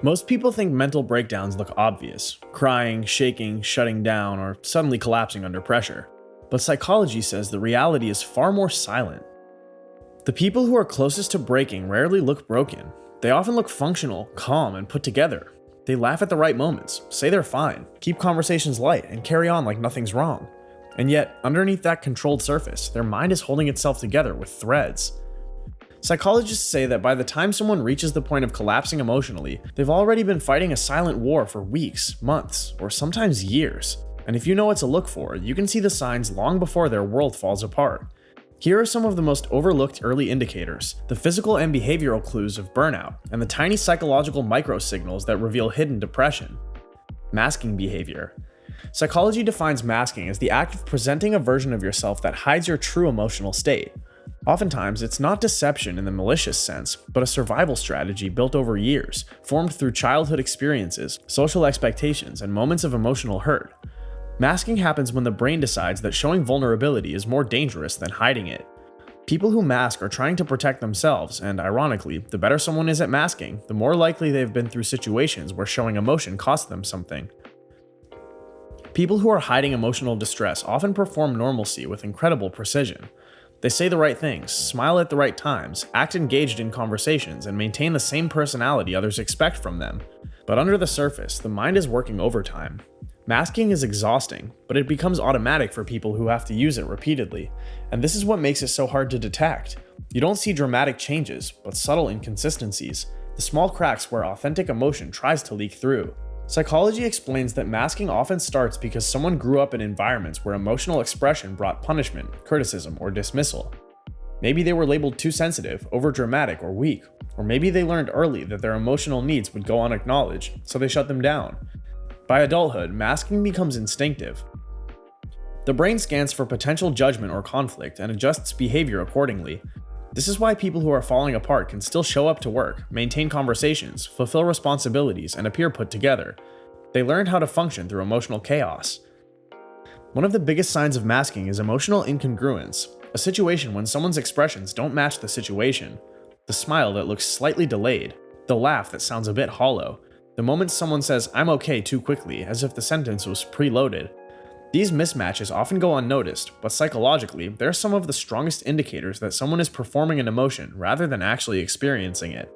Most people think mental breakdowns look obvious: crying, shaking, shutting down, or suddenly collapsing under pressure. But psychology says the reality is far more silent. The people who are closest to breaking rarely look broken. They often look functional, calm, and put together. They laugh at the right moments, say they're fine, keep conversations light, and carry on like nothing's wrong. And yet, underneath that controlled surface, their mind is holding itself together with threads. Psychologists say that by the time someone reaches the point of collapsing emotionally, they've already been fighting a silent war for weeks, months, or sometimes years. And if you know what to look for, you can see the signs long before their world falls apart. Here are some of the most overlooked early indicators, the physical and behavioral clues of burnout, and the tiny psychological microsignals that reveal hidden depression. Masking behavior. Psychology defines masking as the act of presenting a version of yourself that hides your true emotional state. Oftentimes, it's not deception in the malicious sense, but a survival strategy built over years, formed through childhood experiences, social expectations, and moments of emotional hurt. Masking happens when the brain decides that showing vulnerability is more dangerous than hiding it. People who mask are trying to protect themselves, and ironically, the better someone is at masking, the more likely they've been through situations where showing emotion cost them something. People who are hiding emotional distress often perform normalcy with incredible precision. They say the right things, smile at the right times, act engaged in conversations, and maintain the same personality others expect from them. But under the surface, the mind is working overtime. Masking is exhausting, but it becomes automatic for people who have to use it repeatedly, and this is what makes it so hard to detect. You don't see dramatic changes, but subtle inconsistencies, the small cracks where authentic emotion tries to leak through. Psychology explains that masking often starts because someone grew up in environments where emotional expression brought punishment, criticism, or dismissal. Maybe they were labeled too sensitive, overdramatic, or weak, or maybe they learned early that their emotional needs would go unacknowledged, so they shut them down. By adulthood, masking becomes instinctive. The brain scans for potential judgment or conflict and adjusts behavior accordingly. This is why people who are falling apart can still show up to work, maintain conversations, fulfill responsibilities, and appear put together. They learned how to function through emotional chaos. One of the biggest signs of masking is emotional incongruence, a situation when someone's expressions don't match the situation. The smile that looks slightly delayed, the laugh that sounds a bit hollow, the moment someone says "I'm okay" too quickly, as if the sentence was preloaded. These mismatches often go unnoticed, but psychologically, they're some of the strongest indicators that someone is performing an emotion rather than actually experiencing it.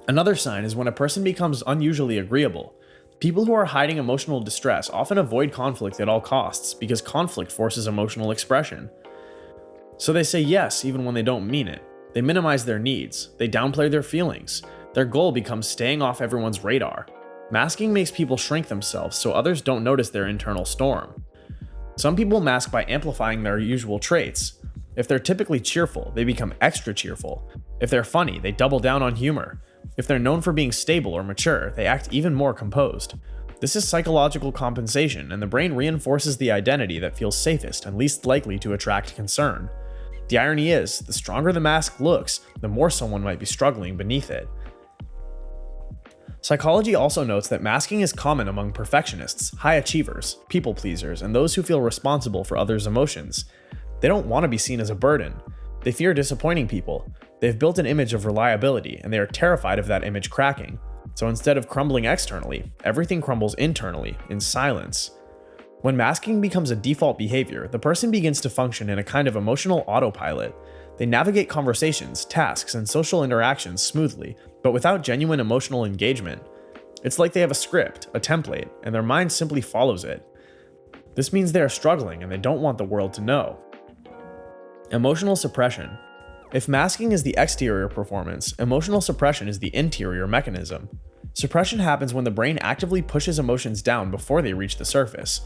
Another sign is when a person becomes unusually agreeable. People who are hiding emotional distress often avoid conflict at all costs because conflict forces emotional expression. So they say yes even when they don't mean it. They minimize their needs. They downplay their feelings. Their goal becomes staying off everyone's radar. Masking makes people shrink themselves so others don't notice their internal storm. Some people mask by amplifying their usual traits. If they're typically cheerful, they become extra cheerful. If they're funny, they double down on humor. If they're known for being stable or mature, they act even more composed. This is psychological compensation, and the brain reinforces the identity that feels safest and least likely to attract concern. The irony is, the stronger the mask looks, the more someone might be struggling beneath it. Psychology also notes that masking is common among perfectionists, high achievers, people pleasers, and those who feel responsible for others' emotions. They don't want to be seen as a burden. They fear disappointing people. They've built an image of reliability, and they are terrified of that image cracking. So instead of crumbling externally, everything crumbles internally, in silence. When masking becomes a default behavior, the person begins to function in a kind of emotional autopilot. They navigate conversations, tasks, and social interactions smoothly, but without genuine emotional engagement. It's like they have a script, a template, and their mind simply follows it. This means they are struggling and they don't want the world to know. Emotional suppression. If masking is the exterior performance, emotional suppression is the interior mechanism. Suppression happens when the brain actively pushes emotions down before they reach the surface.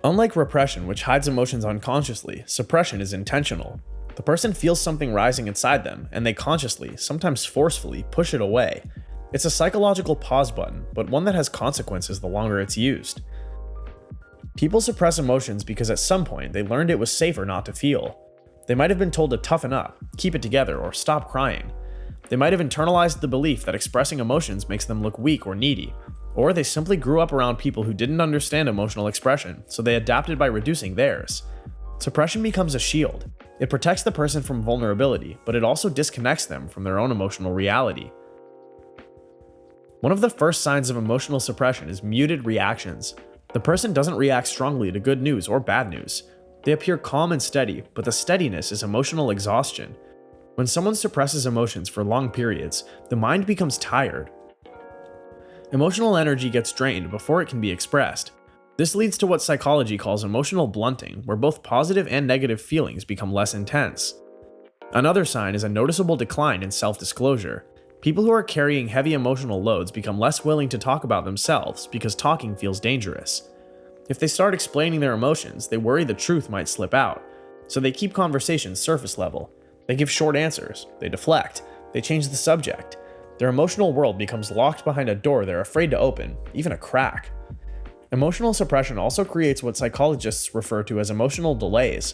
Unlike repression, which hides emotions unconsciously, suppression is intentional. The person feels something rising inside them, and they consciously, sometimes forcefully, push it away. It's a psychological pause button, but one that has consequences the longer it's used. People suppress emotions because at some point they learned it was safer not to feel. They might have been told to toughen up, keep it together, or stop crying. They might have internalized the belief that expressing emotions makes them look weak or needy, or they simply grew up around people who didn't understand emotional expression, so they adapted by reducing theirs. Suppression becomes a shield. It protects the person from vulnerability, but it also disconnects them from their own emotional reality. One of the first signs of emotional suppression is muted reactions. The person doesn't react strongly to good news or bad news. They appear calm and steady, but the steadiness is emotional exhaustion. When someone suppresses emotions for long periods, the mind becomes tired. Emotional energy gets drained before it can be expressed. This leads to what psychology calls emotional blunting, where both positive and negative feelings become less intense. Another sign is a noticeable decline in self-disclosure. People who are carrying heavy emotional loads become less willing to talk about themselves because talking feels dangerous. If they start explaining their emotions, they worry the truth might slip out, so they keep conversations surface level. They give short answers, they deflect, they change the subject. Their emotional world becomes locked behind a door they're afraid to open, even a crack. Emotional suppression also creates what psychologists refer to as emotional delays.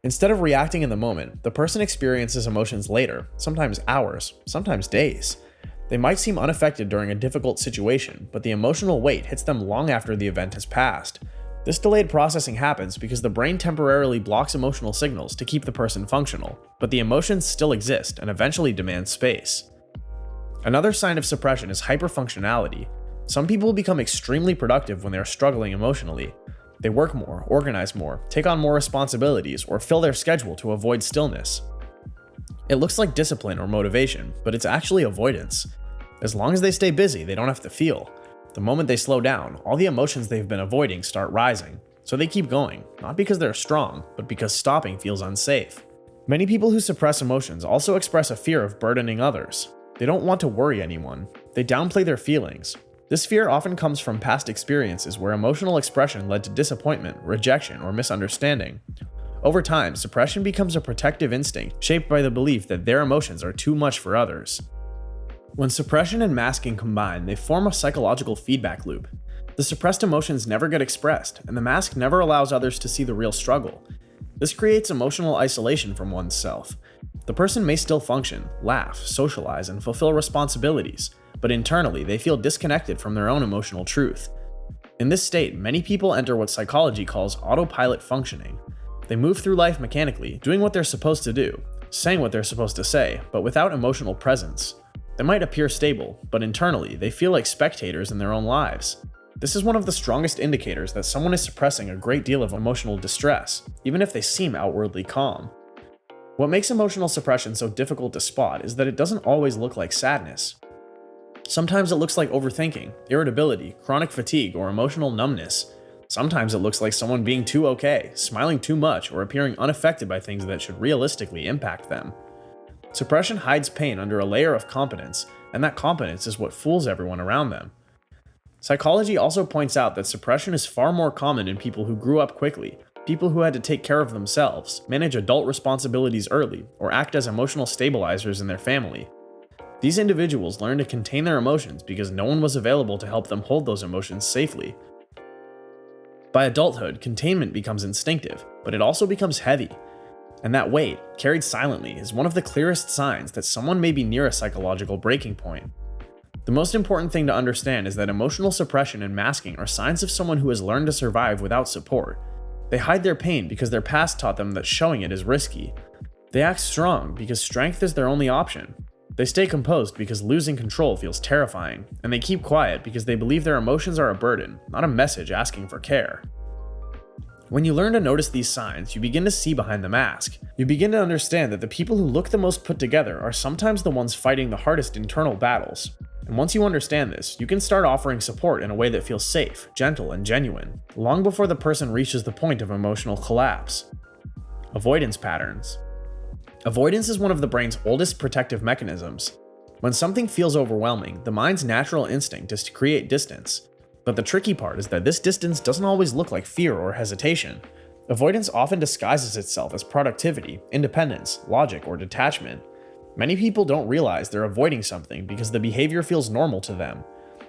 Instead of reacting in the moment, the person experiences emotions later, sometimes hours, sometimes days. They might seem unaffected during a difficult situation, but the emotional weight hits them long after the event has passed. This delayed processing happens because the brain temporarily blocks emotional signals to keep the person functional, but the emotions still exist and eventually demand space. Another sign of suppression is hyperfunctionality. Some people become extremely productive when they are struggling emotionally. They work more, organize more, take on more responsibilities, or fill their schedule to avoid stillness. It looks like discipline or motivation, but it's actually avoidance. As long as they stay busy, they don't have to feel. The moment they slow down, all the emotions they've been avoiding start rising. So they keep going, not because they're strong, but because stopping feels unsafe. Many people who suppress emotions also express a fear of burdening others. They don't want to worry anyone. They downplay their feelings. This fear often comes from past experiences where emotional expression led to disappointment, rejection, or misunderstanding. Over time, suppression becomes a protective instinct shaped by the belief that their emotions are too much for others. When suppression and masking combine, they form a psychological feedback loop. The suppressed emotions never get expressed, and the mask never allows others to see the real struggle. This creates emotional isolation from oneself. The person may still function, laugh, socialize, and fulfill responsibilities, but internally they feel disconnected from their own emotional truth. In this state, many people enter what psychology calls autopilot functioning. They move through life mechanically, doing what they're supposed to do, saying what they're supposed to say, but without emotional presence. They might appear stable, but internally, they feel like spectators in their own lives. This is one of the strongest indicators that someone is suppressing a great deal of emotional distress, even if they seem outwardly calm. What makes emotional suppression so difficult to spot is that it doesn't always look like sadness. Sometimes it looks like overthinking, irritability, chronic fatigue, or emotional numbness. Sometimes it looks like someone being too okay, smiling too much, or appearing unaffected by things that should realistically impact them. Suppression hides pain under a layer of competence, and that competence is what fools everyone around them. Psychology also points out that suppression is far more common in people who grew up quickly, people who had to take care of themselves, manage adult responsibilities early, or act as emotional stabilizers in their family. These individuals learn to contain their emotions because no one was available to help them hold those emotions safely. By adulthood, containment becomes instinctive, but it also becomes heavy. And that weight, carried silently, is one of the clearest signs that someone may be near a psychological breaking point. The most important thing to understand is that emotional suppression and masking are signs of someone who has learned to survive without support. They hide their pain because their past taught them that showing it is risky. They act strong because strength is their only option. They stay composed because losing control feels terrifying, and they keep quiet because they believe their emotions are a burden, not a message asking for care. When you learn to notice these signs, you begin to see behind the mask. You begin to understand that the people who look the most put together are sometimes the ones fighting the hardest internal battles. And once you understand this, you can start offering support in a way that feels safe, gentle, and genuine, long before the person reaches the point of emotional collapse. Avoidance patterns. Avoidance is one of the brain's oldest protective mechanisms. When something feels overwhelming, the mind's natural instinct is to create distance. But the tricky part is that this distance doesn't always look like fear or hesitation. Avoidance often disguises itself as productivity, independence, logic, or detachment. Many people don't realize they're avoiding something because the behavior feels normal to them.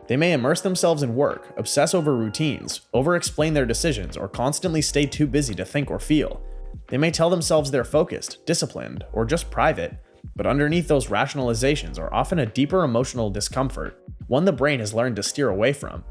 They may immerse themselves in work, obsess over routines, over-explain their decisions, or constantly stay too busy to think or feel. They may tell themselves they're focused, disciplined, or just private, but underneath those rationalizations are often a deeper emotional discomfort, one the brain has learned to steer away from.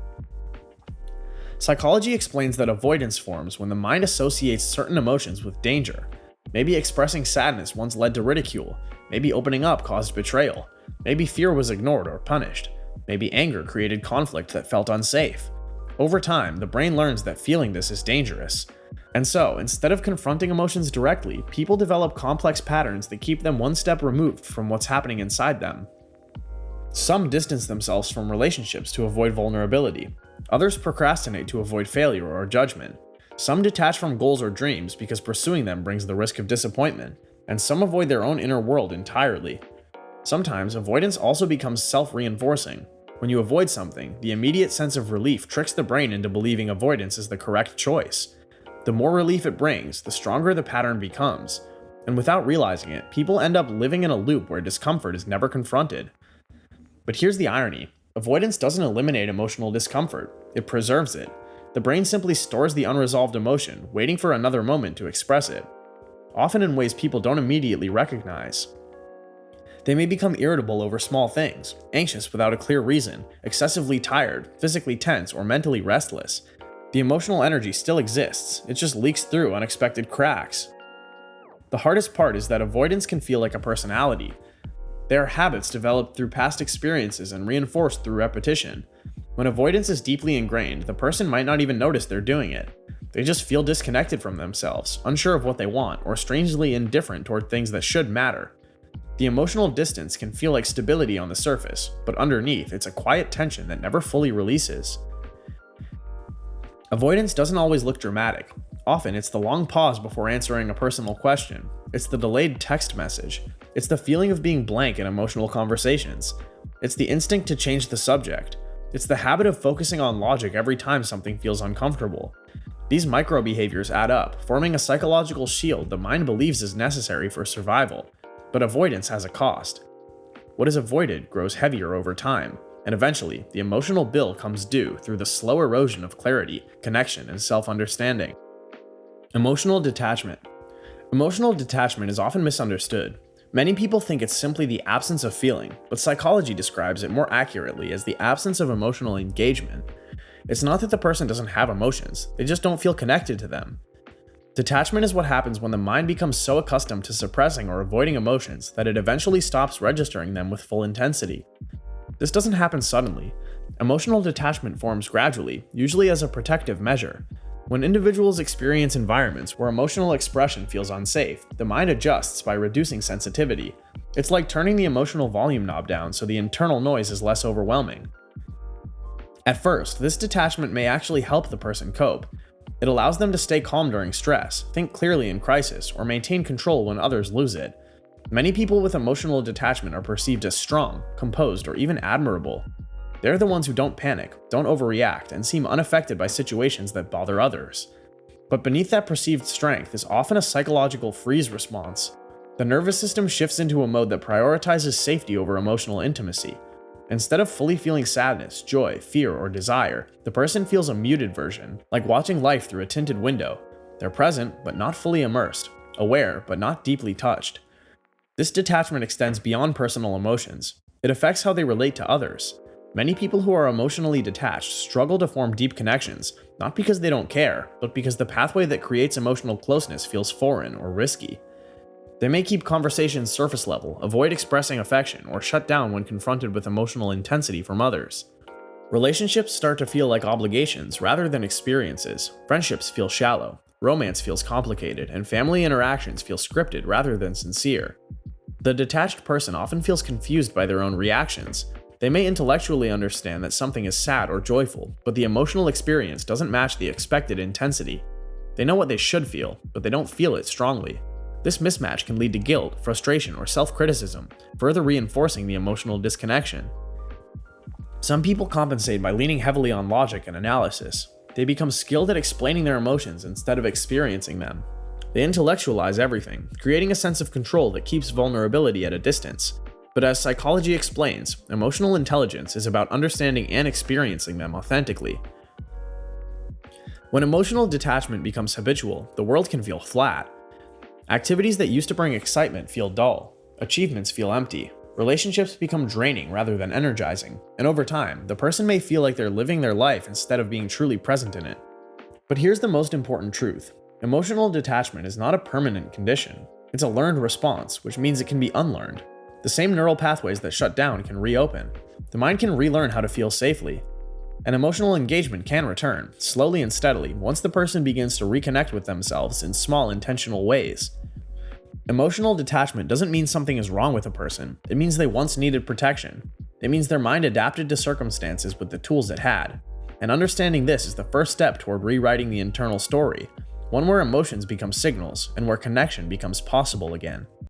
Psychology explains that avoidance forms when the mind associates certain emotions with danger. Maybe expressing sadness once led to ridicule, maybe opening up caused betrayal, Maybe fear was ignored or punished. Maybe anger created conflict that felt unsafe. Over time, the brain learns that feeling this is dangerous. And so, instead of confronting emotions directly, people develop complex patterns that keep them one step removed from what's happening inside them. Some distance themselves from relationships to avoid vulnerability. Others procrastinate to avoid failure or judgment. Some detach from goals or dreams because pursuing them brings the risk of disappointment. And some avoid their own inner world entirely. Sometimes, avoidance also becomes self-reinforcing. When you avoid something, the immediate sense of relief tricks the brain into believing avoidance is the correct choice. The more relief it brings, the stronger the pattern becomes. And without realizing it, people end up living in a loop where discomfort is never confronted. But here's the irony. Avoidance doesn't eliminate emotional discomfort, it preserves it. The brain simply stores the unresolved emotion, waiting for another moment to express it, often in ways people don't immediately recognize. They may become irritable over small things, anxious without a clear reason, excessively tired, physically tense, or mentally restless. The emotional energy still exists, it just leaks through unexpected cracks. The hardest part is that avoidance can feel like a personality. They are habits developed through past experiences and reinforced through repetition. When avoidance is deeply ingrained, the person might not even notice they're doing it. They just feel disconnected from themselves, unsure of what they want, or strangely indifferent toward things that should matter. The emotional distance can feel like stability on the surface, but underneath, it's a quiet tension that never fully releases. Avoidance doesn't always look dramatic. Often, it's the long pause before answering a personal question. It's the delayed text message. It's the feeling of being blank in emotional conversations. It's the instinct to change the subject. It's the habit of focusing on logic every time something feels uncomfortable. These micro-behaviors add up, forming a psychological shield the mind believes is necessary for survival. But avoidance has a cost. What is avoided grows heavier over time, and eventually, the emotional bill comes due through the slow erosion of clarity, connection, and self-understanding. Emotional detachment. Emotional detachment is often misunderstood. Many people think it's simply the absence of feeling, but psychology describes it more accurately as the absence of emotional engagement. It's not that the person doesn't have emotions, they just don't feel connected to them. Detachment is what happens when the mind becomes so accustomed to suppressing or avoiding emotions that it eventually stops registering them with full intensity. This doesn't happen suddenly. Emotional detachment forms gradually, usually as a protective measure. When individuals experience environments where emotional expression feels unsafe, the mind adjusts by reducing sensitivity. It's like turning the emotional volume knob down so the internal noise is less overwhelming. At first, this detachment may actually help the person cope. It allows them to stay calm during stress, think clearly in crisis, or maintain control when others lose it. Many people with emotional detachment are perceived as strong, composed, or even admirable. They're the ones who don't panic, don't overreact, and seem unaffected by situations that bother others. But beneath that perceived strength is often a psychological freeze response. The nervous system shifts into a mode that prioritizes safety over emotional intimacy. Instead of fully feeling sadness, joy, fear, or desire, the person feels a muted version, like watching life through a tinted window. They're present, but not fully immersed, aware, but not deeply touched. This detachment extends beyond personal emotions. It affects how they relate to others. Many people who are emotionally detached struggle to form deep connections, not because they don't care, but because the pathway that creates emotional closeness feels foreign or risky. They may keep conversations surface level, avoid expressing affection, or shut down when confronted with emotional intensity from others. Relationships start to feel like obligations rather than experiences. Friendships feel shallow, romance feels complicated, and family interactions feel scripted rather than sincere. The detached person often feels confused by their own reactions. They may intellectually understand that something is sad or joyful, but the emotional experience doesn't match the expected intensity. They know what they should feel, but they don't feel it strongly. This mismatch can lead to guilt, frustration, or self-criticism, further reinforcing the emotional disconnection. Some people compensate by leaning heavily on logic and analysis. They become skilled at explaining their emotions instead of experiencing them. They intellectualize everything, creating a sense of control that keeps vulnerability at a distance. But as psychology explains, emotional intelligence is about understanding and experiencing them authentically. When emotional detachment becomes habitual, the world can feel flat. Activities that used to bring excitement feel dull. Achievements feel empty. Relationships become draining rather than energizing. And over time, the person may feel like they're living their life instead of being truly present in it. But here's the most important truth. Emotional detachment is not a permanent condition. It's a learned response, which means it can be unlearned. The same neural pathways that shut down can reopen. The mind can relearn how to feel safely. And emotional engagement can return, slowly and steadily, once the person begins to reconnect with themselves in small, intentional ways. Emotional detachment doesn't mean something is wrong with a person. It means they once needed protection. It means their mind adapted to circumstances with the tools it had. And understanding this is the first step toward rewriting the internal story, one where emotions become signals and where connection becomes possible again.